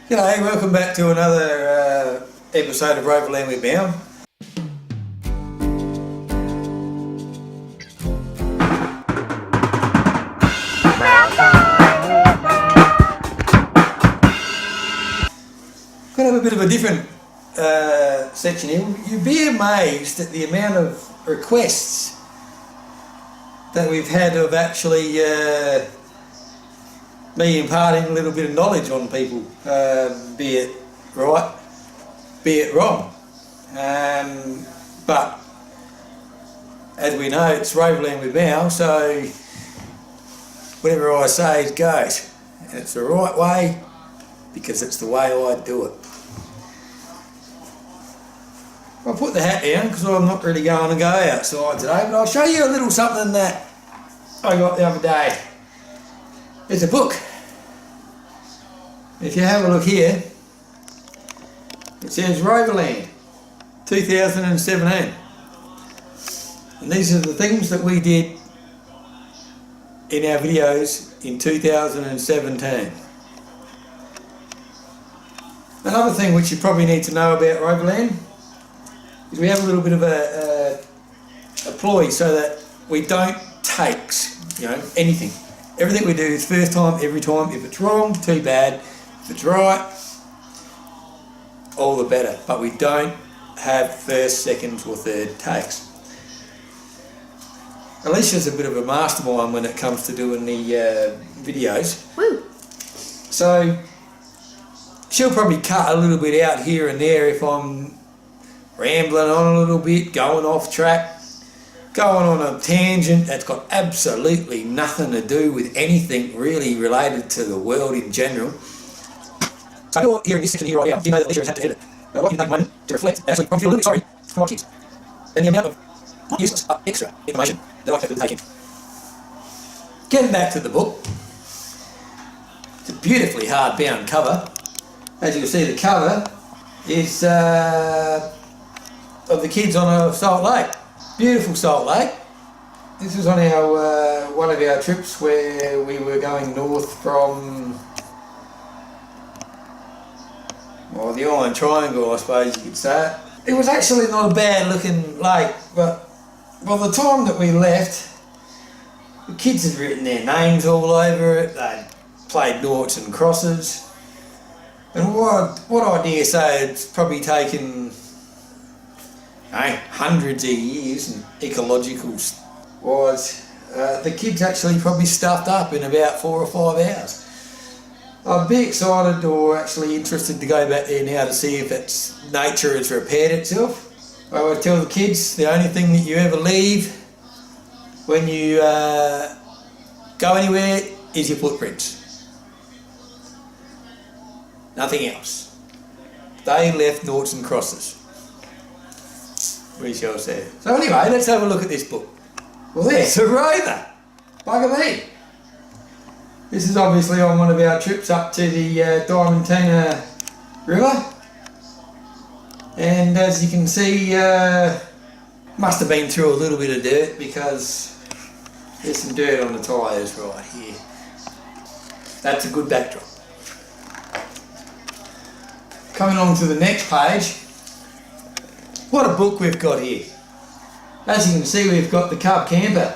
G'day, welcome back to another episode of Roverland with Mel. Going to have a bit of a different section here. You'd be amazed at the amount of requests that we've had of actually me imparting a little bit of knowledge on people, be it right, be it wrong. But as we know, it's Roverland with Mel, so whatever I say goes. And it's the right way because it's the way I do it. I'll put the hat down because I'm not really going to go outside today, but I'll show you a little something that I got the other day. It's a book. If you have a look here, it says Roverland 2017. And these are the things that we did in our videos in 2017. Another thing which you probably need to know about Roverland is we have a little bit of a ploy so that we don't takes, anything. Everything we do is first time, every time. If it's wrong, too bad. If it's right, all the better. But we don't have first, second or third takes. Alicia's a bit of a mastermind when it comes to doing the videos. Woo. So she'll probably cut a little bit out here and there if I'm rambling on a little bit, going off track, going on a tangent that's got absolutely nothing to do with anything really related to the world in general. So you're here in this section here right now, you know that Alicia has had to edit. I'd like you to take a moment to reflect and actually probably feel a little bit sorry for my kids and the amount of useless extra information that I've had to take in. Getting back to the book, it's a beautifully hard-bound cover. As you can see, the cover is of the kids on a Salt Lake. Beautiful Salt Lake. This was on our one of our trips where we were going north from the Iron Triangle, I suppose you could say. It was actually not a bad looking lake, but by the time that we left, the kids had written their names all over it. They'd played noughts and crosses. And what I dare say, it's probably taken hundreds of years and ecological wise, the kids actually probably stuffed up in about 4 or 5 hours. I'd be excited or actually interested to go back there now to see if nature has repaired itself. I would tell the kids the only thing that you ever leave when you go anywhere is your footprints. Nothing else. They left noughts and crosses. We shall see. So anyway, let's have a look at this book. Well, there's a Rover. Bugger me. This is obviously on one of our trips up to the Diamantina River. And as you can see, must have been through a little bit of dirt because there's some dirt on the tyres right here. That's a good backdrop. Coming on to the next page. What a book we've got here. As you can see, we've got the Cub Camper.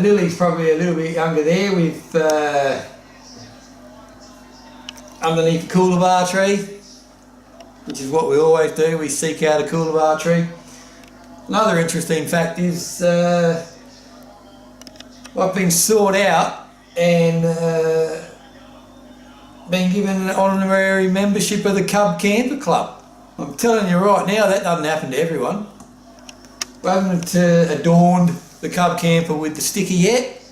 Lily's probably a little bit younger there with underneath the coolabah tree, which is what we always do, we seek out a coolabah tree. Another interesting fact is I've been sought out and been given an honorary membership of the Cub Camper Club. I'm telling you right now, that doesn't happen to everyone. I haven't adorned the Cub Camper with the sticker yet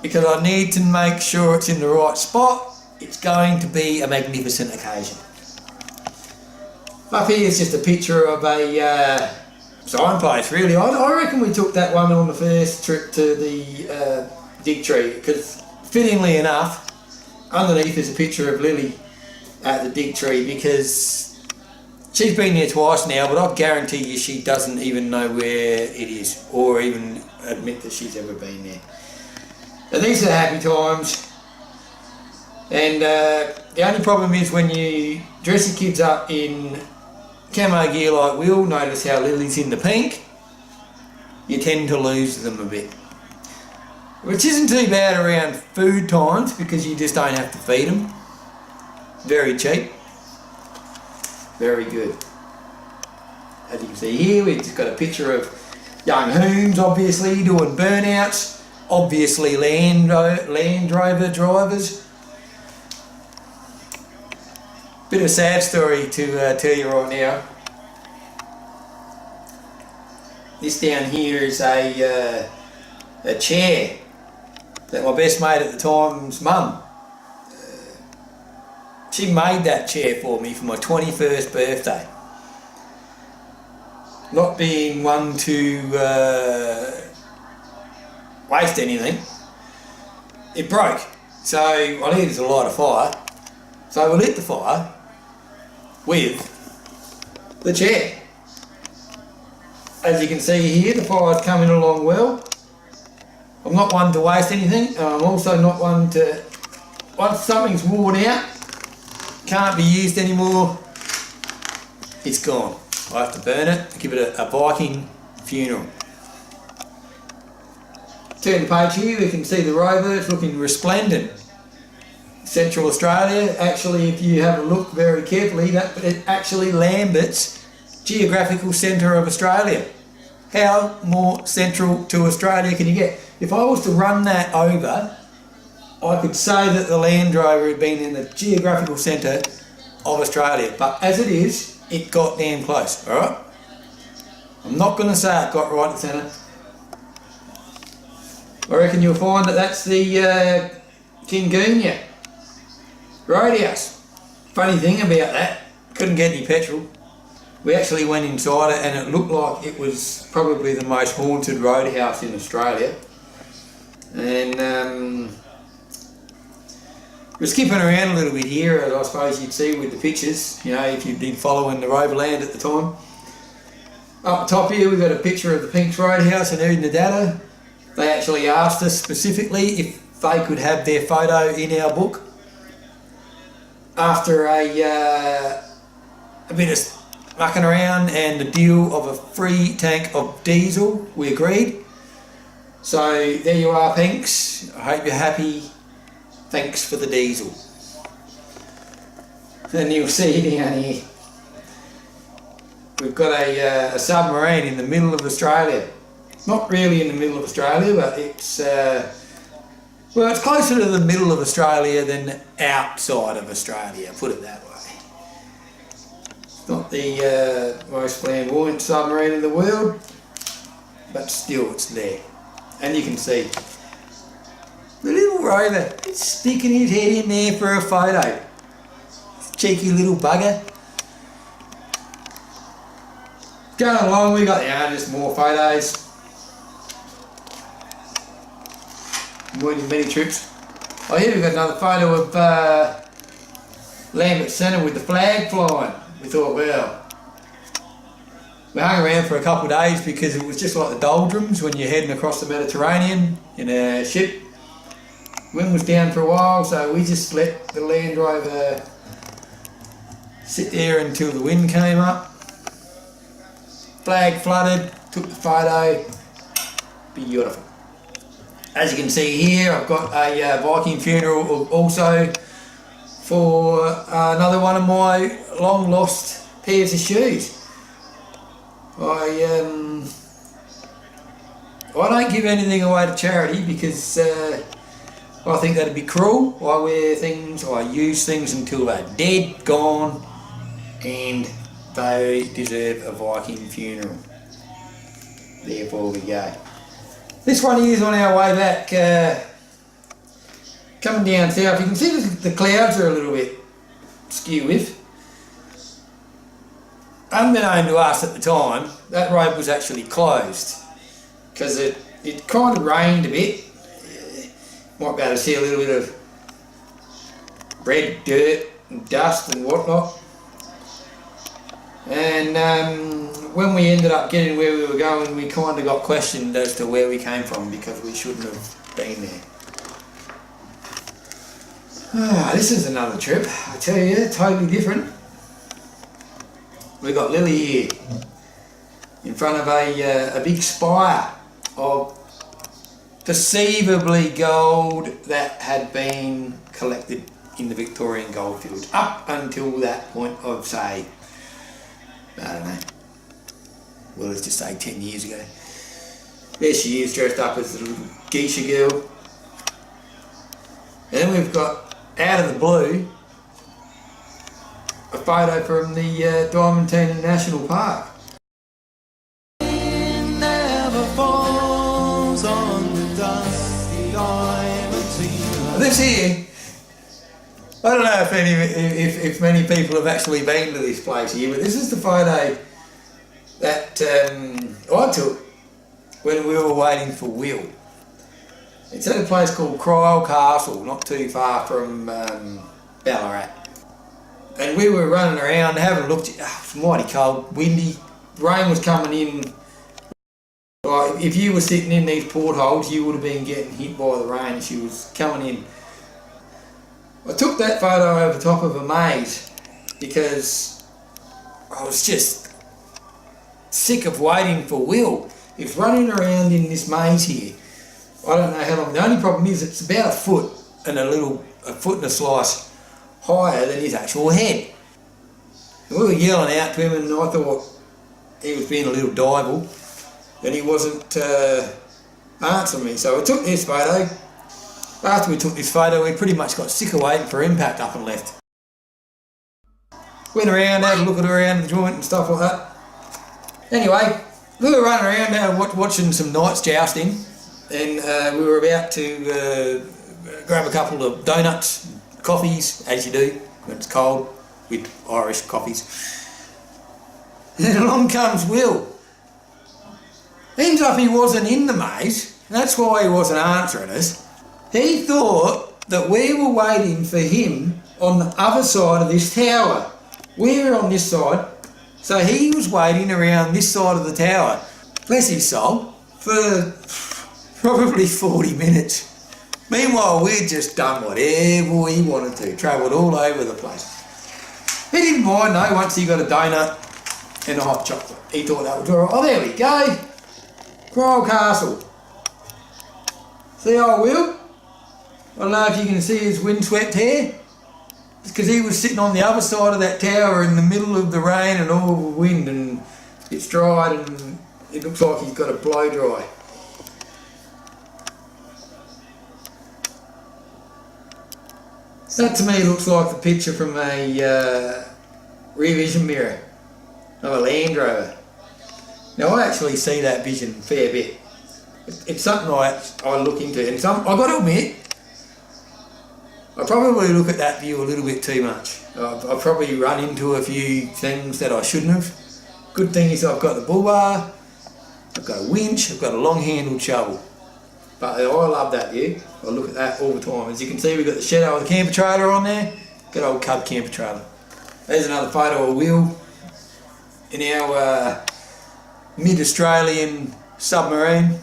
because I need to make sure it's in the right spot. It's going to be a magnificent occasion. Up here is just a picture of a signpost really. I reckon we took that one on the first trip to the dig tree because fittingly enough, underneath is a picture of Lily at the dig tree because she's been there twice now, but I guarantee you she doesn't even know where it is or even admit that she's ever been there. And these are happy times. And the only problem is when you dress your kids up in camo gear like Will, notice how Lily's in the pink, you tend to lose them a bit. Which isn't too bad around food times because you just don't have to feed them. Very cheap. Very good. As you can see here, we've just got a picture of young Hoons obviously doing burnouts, obviously Land Rover drivers. Bit of a sad story to tell you right now. This down here is a chair that my best mate at the time's mum. She made that chair for me for my 21st birthday. Not being one to waste anything, it broke. So I needed to light a fire. So we lit the fire with the chair. As you can see here, the fire's coming along well. I'm not one to waste anything, and I'm also not one to, once something's worn out, can't be used anymore, it's gone. I have to burn it, give it a Viking funeral. Turn the page here, we can see the Rover, it's looking resplendent. Central Australia, actually if you have a look very carefully, that it actually Lambert's geographical centre of Australia. How more central to Australia can you get? If I was to run that over, I could say that the Land Rover had been in the geographical centre of Australia, but as it is, it got damn close, alright? I'm not going to say it got right at centre. I reckon you'll find that that's the Kingunya Roadhouse. Funny thing about that, couldn't get any petrol. We actually went inside it and it looked like it was probably the most haunted roadhouse in Australia. And we're skipping around a little bit here, as I suppose you'd see with the pictures, you know, if you've been following the RoverLand at the time. Up the top here we've got a picture of the Pinks Roadhouse in Oodnadatta. They actually asked us specifically if they could have their photo in our book. After a bit of mucking around and the deal of a free tank of diesel, we agreed. So there you are, Pinks. I hope you're happy. Thanks for the diesel. Then you'll see down here, we've got a submarine in the middle of Australia. Not really in the middle of Australia, but it's well, it's closer to the middle of Australia than outside of Australia, put it that way. It's not the most flamboyant submarine in the world, but still it's there. And you can see the little Rover, it's sticking his head in there for a photo. Cheeky little bugger. Going along, we got just more photos. Many trips. Oh, here we've got another photo of Lambert Centre with the flag flying. We thought, well, we hung around for a couple of days because it was just like the doldrums when you're heading across the Mediterranean in a ship. Wind was down for a while, so we just let the Land Rover sit there until the wind came up. Flag flooded, took the photo. Beautiful. As you can see here, I've got a Viking funeral also for another one of my long lost pairs of shoes. I don't give anything away to charity because I think that'd be cruel. I wear things, I use things until they're dead, gone, and they deserve a Viking funeral. Therefore we go. This one is on our way back, coming down south. You can see the clouds are a little bit skew with. Unbeknown to us at the time, that road was actually closed because it kind of rained a bit. Might be able to see a little bit of red dirt and dust and whatnot. And when we ended up getting where we were going, we kind of got questioned as to where we came from because we shouldn't have been there. Ah, this is another trip, I tell you, totally different. We got Lily here in front of a big spire of perceivably gold that had been collected in the Victorian goldfields up until that point of, say, I don't know, well, let's just say 10 years ago. There she is, dressed up as a little geisha girl. And then we've got, out of the blue, a photo from the Diamantina National Park. This here, I don't know if many people have actually been to this place here, but this is the photo that I took when we were waiting for Will. It's at a place called Cryle Castle, not too far from Ballarat. And we were running around having a look. It was mighty cold, windy, rain was coming in. Like, if you were sitting in these portholes, you would have been getting hit by the rain as she was coming in. I took that photo over top of a maze because I was just sick of waiting for Will. He's running around in this maze here. I don't know how long. The only problem is it's about a foot and a foot and a slice higher than his actual head. And we were yelling out to him, and I thought he was being a little dival and he wasn't answering me. So I took this photo. After we took this photo, we pretty much got sick of waiting for impact up and left. Went around, had a look around the joint and stuff like that. Anyway, we were running around watching some knights jousting, and we were about to grab a couple of donuts, coffees, as you do when it's cold, with Irish coffees. And then along comes Will. Ends up he wasn't in the maze, and that's why he wasn't answering us. He thought that we were waiting for him on the other side of this tower. We're on this side, so he was waiting around this side of the tower, bless his soul, for probably 40 minutes. Meanwhile, we'd just done whatever we wanted to, travelled all over the place. He didn't mind though, once he got a donut and a hot chocolate. He thought that was alright. Oh, there we go. Cryle Castle. See old Will? I don't know if you can see his windswept hair. It's because he was sitting on the other side of that tower in the middle of the rain and all the wind, and it's dried and it looks like he's got a blow dry. That to me looks like the picture from a rear vision mirror of a Land Rover. Now I actually see that vision a fair bit. It's something I look into, and I've got to admit, I probably look at that view a little bit too much. I've probably run into a few things that I shouldn't have. Good thing is I've got the bull bar, I've got a winch, I've got a long handled shovel. But I love that view. I look at that all the time. As you can see, we've got the shadow of the camper trailer on there. Good old Cub camper trailer. There's another photo of Will in our mid-Australian submarine.